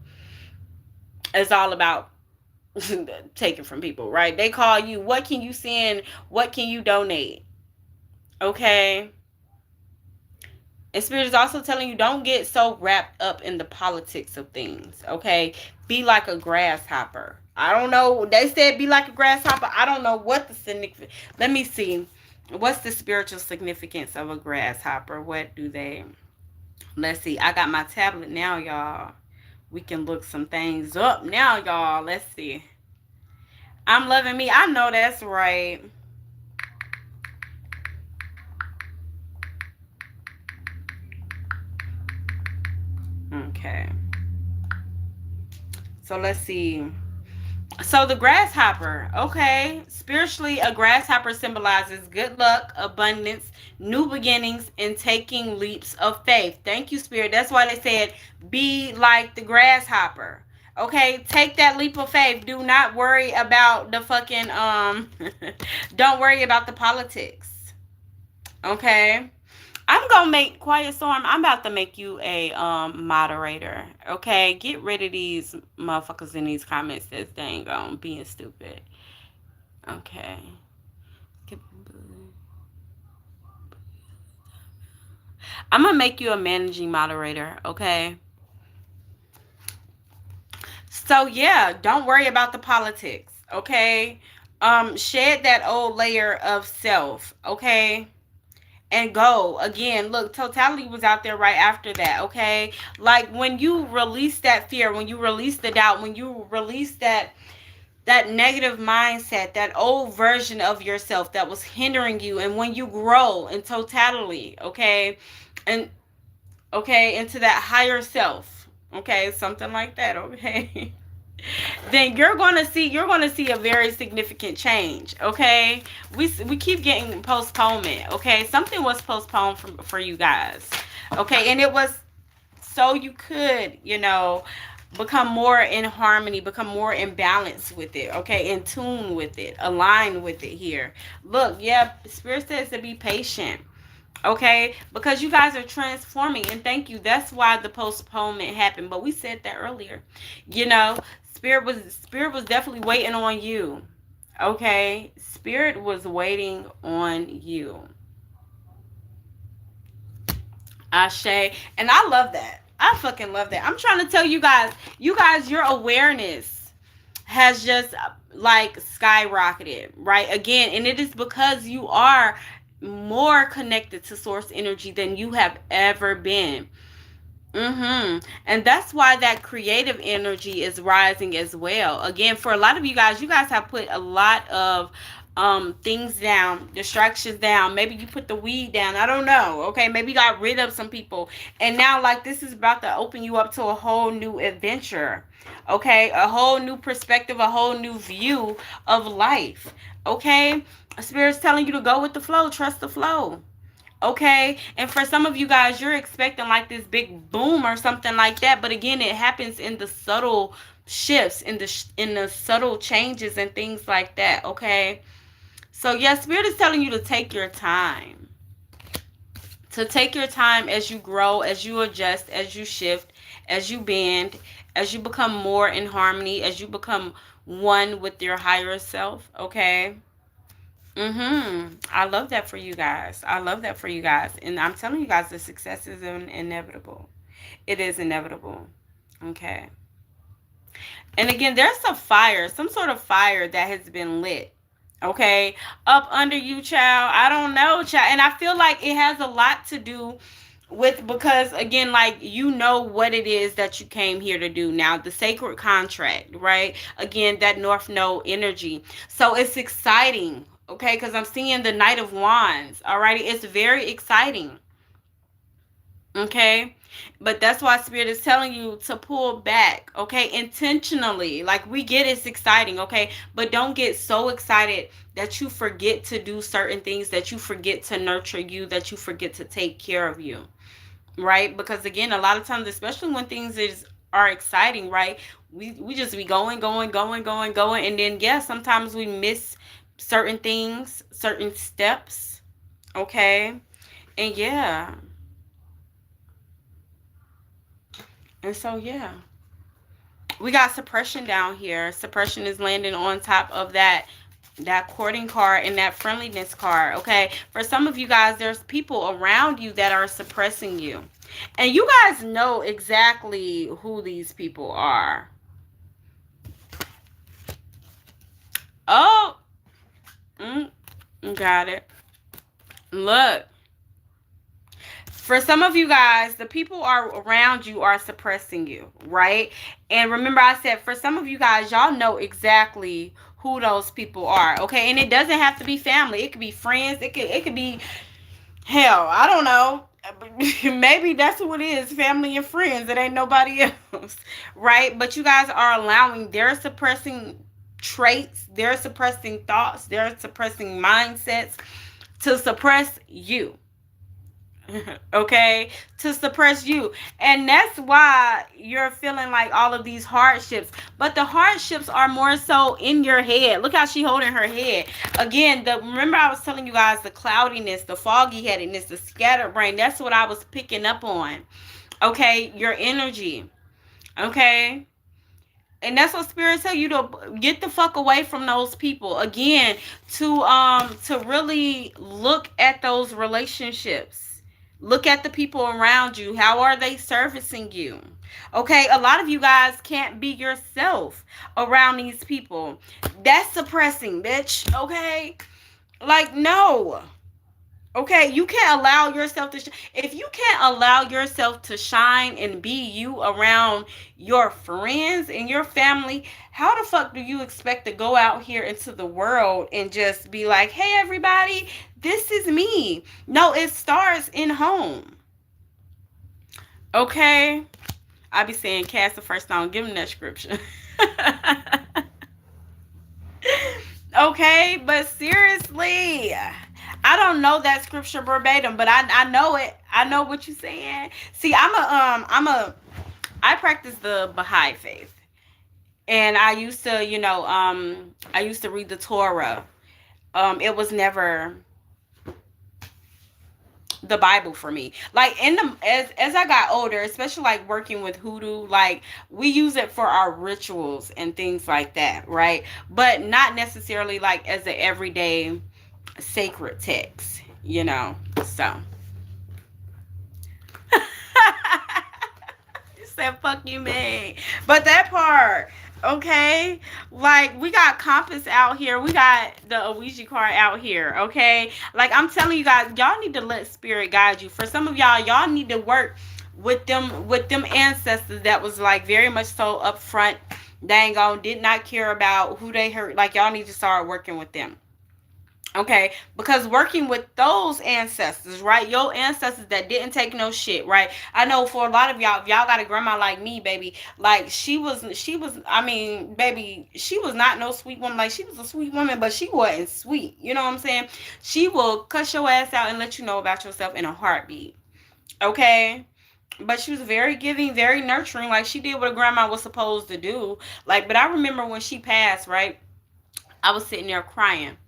[SPEAKER 1] is all about taking from people, right? They call you, what can you send? What can you donate? Okay? And spirit is also telling you, don't get so wrapped up in the politics of things, okay? Be like a grasshopper. I don't know. They said be like a grasshopper. I don't know what the significance. Let me see. What's the spiritual significance of a grasshopper? What do they? Let's see. I got my tablet now, y'all. We can look some things up now, y'all. Let's see. I'm loving me. I know that's right. Okay. So let's see. So the grasshopper, okay. Spiritually, a grasshopper symbolizes good luck, abundance, new beginnings, and taking leaps of faith. Thank you, Spirit. That's why they said be like the grasshopper. Okay, take that leap of faith. Do not worry about the fucking don't worry about the politics. Okay. I'm gonna make Quiet Storm. I'm about to make you a moderator. Okay, get rid of these motherfuckers in these comments that's dang on being stupid. Okay, I'm gonna make you a managing moderator. Okay. So yeah, don't worry about the politics. Okay. Shed that old layer of self. Okay. And go again. Look, totality was out there right after that. Okay, like when you release that fear, when you release the doubt, when you release that negative mindset, that old version of yourself that was hindering you, and when you grow in totality, okay, and okay, into that higher self, okay, something like that, okay, then you're gonna see a very significant change. Okay, we keep getting postponement. Okay, something was postponed for you guys. Okay, and it was so you could, become more in harmony, become more in balance with it. Okay, in tune with it, align with it. Here, look, yeah, Spirit says to be patient. Okay, because you guys are transforming, and thank you. That's why the postponement happened, but we said that earlier. you know Spirit was definitely waiting on you. Okay, Spirit was waiting on you. Ashe. And I love that. I fucking love that. I'm trying to tell you guys, your awareness has just like skyrocketed, right? Again, and it is because you are more connected to source energy than you have ever been. And that's why that creative energy is rising as well. Again, for a lot of you guys have put a lot of things down, distractions down. Maybe you put the weed down. I don't know. Okay, maybe you got rid of some people. And now like this is about to open you up to a whole new adventure. Okay? A whole new perspective, a whole new view of life. Okay? Spirit's telling you to go with the flow, trust the flow. Okay, and for some of you guys, you're expecting like this big boom or something like that, but again, it happens in the subtle shifts, in the subtle changes and things like that. Okay, so yeah, Spirit is telling you to take your time, as you grow, as you adjust, as you shift, as you bend, as you become more in harmony, as you become one with your higher self. Okay. I love that for you guys. I love that for you guys. And I'm telling you guys, the success is inevitable. It is inevitable. Okay. And again, there's a fire, some sort of fire that has been lit. Okay. Up under you, child. I don't know, child. And I feel like it has a lot to do with, because again, like, you know what it is that you came here to do now, the sacred contract, right? Again, that North Node energy. So it's exciting. Okay, because I'm seeing the Knight of Wands. Alrighty, it's very exciting. Okay, but that's why Spirit is telling you to pull back. Okay, intentionally. Like, we get it's exciting. Okay, but don't get so excited that you forget to do certain things, that you forget to nurture you, that you forget to take care of you. Right? Because again, a lot of times, especially when things are exciting, right? We just be going, and then yeah, sometimes we miss certain things, certain steps. Okay, and yeah, and so yeah, we got suppression down here. Suppression is landing on top of that courting card and that friendliness card. Okay, for some of you guys, there's people around you that are suppressing you, and you guys know exactly who these people are. Oh, got it. Look, for some of you guys, the people are around you are suppressing you, right? And remember, I said for some of you guys, y'all know exactly who those people are. Okay, and it doesn't have to be family. It could be friends. It could be, hell, I don't know. Maybe that's who it is, family and friends. It ain't nobody else, right? But you guys are allowing their suppressing traits, their suppressing thoughts, their suppressing mindsets to suppress you. Okay, to suppress you. And that's why you're feeling like all of these hardships, but the hardships are more so in your head. Look how she holding her head again. Remember, I was telling you guys the cloudiness, the foggy headedness, the scattered brain. That's what I was picking up on. Okay, your energy. Okay, and that's what Spirit tell you, to get the fuck away from those people. Again, to really look at those relationships. Look at the people around you. How are they servicing you? Okay, a lot of you guys can't be yourself around these people. That's suppressing, bitch. Okay, like, no. Okay, you can't allow yourself to if you can't allow yourself to shine and be you around your friends and your family, how the fuck do you expect to go out here into the world and just be like, hey everybody, this is me? No, it starts in home. Okay, I be saying cast the first stone, give them that scripture. Okay, but seriously, I don't know that scripture verbatim, but I know it. I know what you're saying. See, I practice the Baha'i faith, and I used to, I used to read the Torah. It was never the Bible for me. Like, as I got older, especially like working with hoodoo, like, we use it for our rituals and things like that, right? But not necessarily like as an everyday sacred text, so. You said fuck you, man. But that part, Okay, like we got compass out here, we got the Ouija card out here. Okay, like I'm telling you guys, y'all need to let spirit guide you. For some of y'all need to work with them ancestors that was like very much so upfront. Dang on, did not care about who they hurt. Like y'all need to start working with them. Okay, because working with those ancestors, right? Your ancestors that didn't take no shit, right? I know for a lot of y'all, if y'all got a grandma like me, baby, like I mean, baby, she was not no sweet woman. Like she was a sweet woman, but she wasn't sweet. You know what I'm saying? She will cuss your ass out and let you know about yourself in a heartbeat. Okay? But she was very giving, very nurturing. Like she did what a grandma was supposed to do. Like, but I remember when she passed, right? I was sitting there crying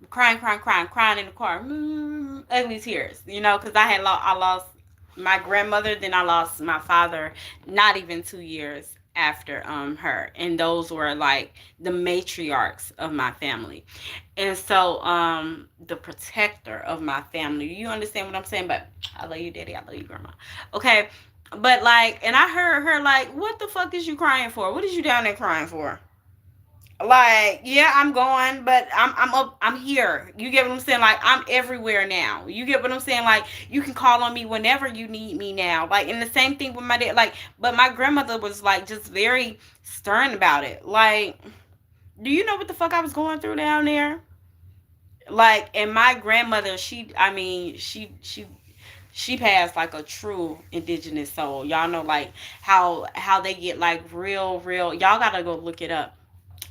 [SPEAKER 1] in the car, ugly tears, because I lost my grandmother, then I lost my father, not even 2 years after her, and those were like the matriarchs of my family, and so the protector of my family. You understand what I'm saying? But I love you, daddy. I love you, grandma. Okay, but like, and I heard her like, "What the fuck is you crying for? What is you down there crying for?" Like, yeah, I'm going, but I'm up, I'm here. You get what I'm saying? Like, I'm everywhere now. You get what I'm saying? Like, you can call on me whenever you need me now. Like, and the same thing with my dad. Like, but my grandmother was like just very stern about it. Like, do you know what the fuck I was going through down there? Like, and my grandmother, I mean, she passed like a true indigenous soul. Y'all know like how they get like real. Y'all gotta go look it up,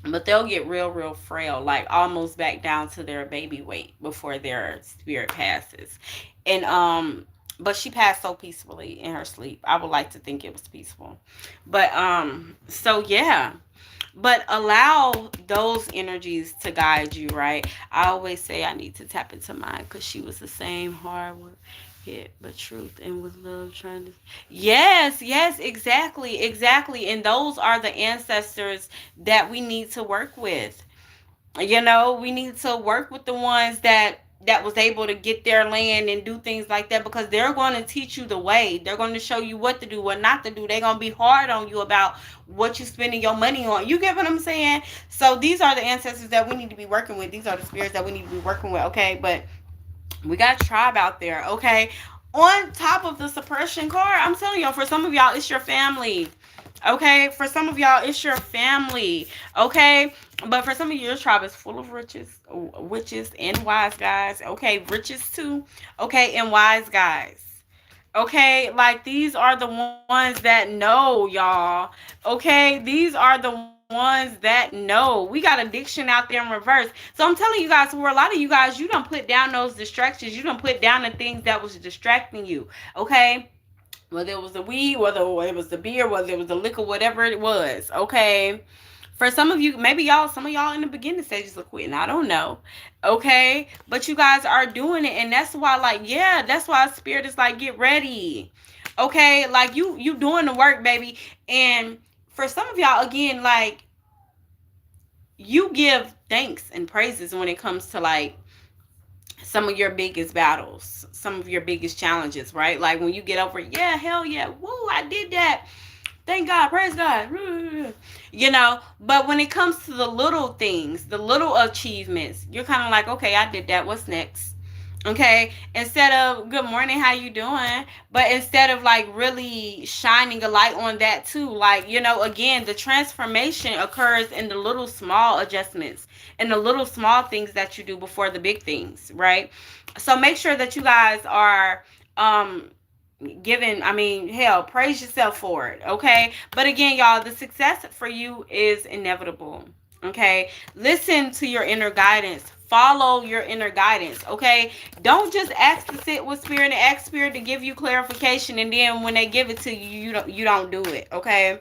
[SPEAKER 1] but they'll get real frail, like almost back down to their baby weight before their spirit passes. And but she passed so peacefully in her sleep. I would like to think it was peaceful. But so yeah, but allow those energies to guide you, right? I always say I need to tap into mine because she was the same hard work hit, but truth and with love trying to. Yes, exactly. And those are the ancestors that we need to work with. We need to work with the ones that was able to get their land and do things like that, because they're going to teach you the way. They're going to show you what to do, what not to do. They're going to be hard on you about what you're spending your money on. You get what I'm saying? So these are the ancestors that we need to be working with. These are the spirits that we need to be working with. Okay, but we got tribe out there. Okay, on top of the suppression card, I'm telling y'all, for some of y'all it's your family. Okay, for some of y'all it's your family. Okay, but for some of you, your tribe is full of riches, witches, and wise guys. Okay, riches too. Okay, and wise guys. Okay, like these are the ones that know, y'all. Okay, these are the ones that know. We got addiction out there in reverse. So I'm telling you guys, for a lot of you guys, you don't put down those distractions. You don't put down the things that was distracting you. Okay, whether it was the weed, whether it was the beer, whether it was the liquor, whatever it was. Okay, for some of you, maybe some of y'all in the beginning stages of quitting. I don't know. Okay, but you guys are doing it, and that's why, like, yeah, that's why spirit is like, get ready. Okay, like you doing the work, baby. And for some of y'all, again, like you give thanks and praises when it comes to like some of your biggest battles, some of your biggest challenges, right? Like when you get over, yeah, hell yeah, woo, I did that. Thank God, praise God. But when it comes to the little things, the little achievements, you're kind of like, okay, I did that. What's next? Okay, instead of good morning, how you doing? But instead of like really shining a light on that too, like, again, the transformation occurs in the little small adjustments and the little small things that you do before the big things, right? So make sure that you guys are giving, I mean, hell, praise yourself for it. Okay, but again, y'all, the success for you is inevitable. Okay, listen to your inner guidance, follow your inner guidance. Okay, don't just ask to sit with spirit and ask spirit to give you clarification, and then when they give it to you, you don't do it. Okay,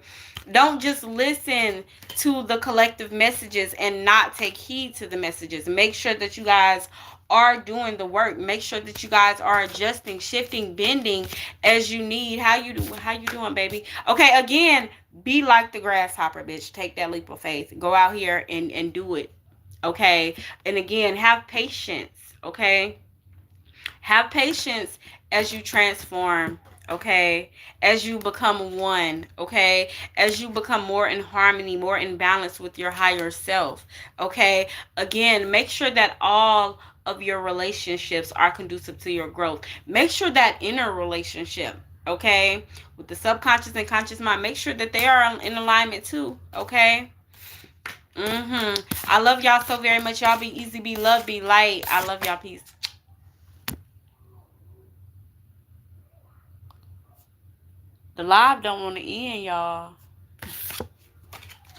[SPEAKER 1] don't just listen to the collective messages and not take heed to the messages. Make sure that you guys are doing the work. Make sure that you guys are adjusting, shifting, bending as you need. How you doing, baby? Okay, again, be like the grasshopper, bitch. Take that leap of faith. Go out here and do it. Okay, and again, have patience. Okay, have patience as you transform. okay, as you become one, okay, as you become more in harmony, more in balance with your higher self, okay. Again, make sure that all of your relationships are conducive to your growth. Make sure that inner relationship, okay, with the subconscious and conscious mind, make sure that they are in alignment too, okay. I love y'all so very much. Y'all be easy, be love, be light. I love y'all. Peace. The live don't want to end, y'all.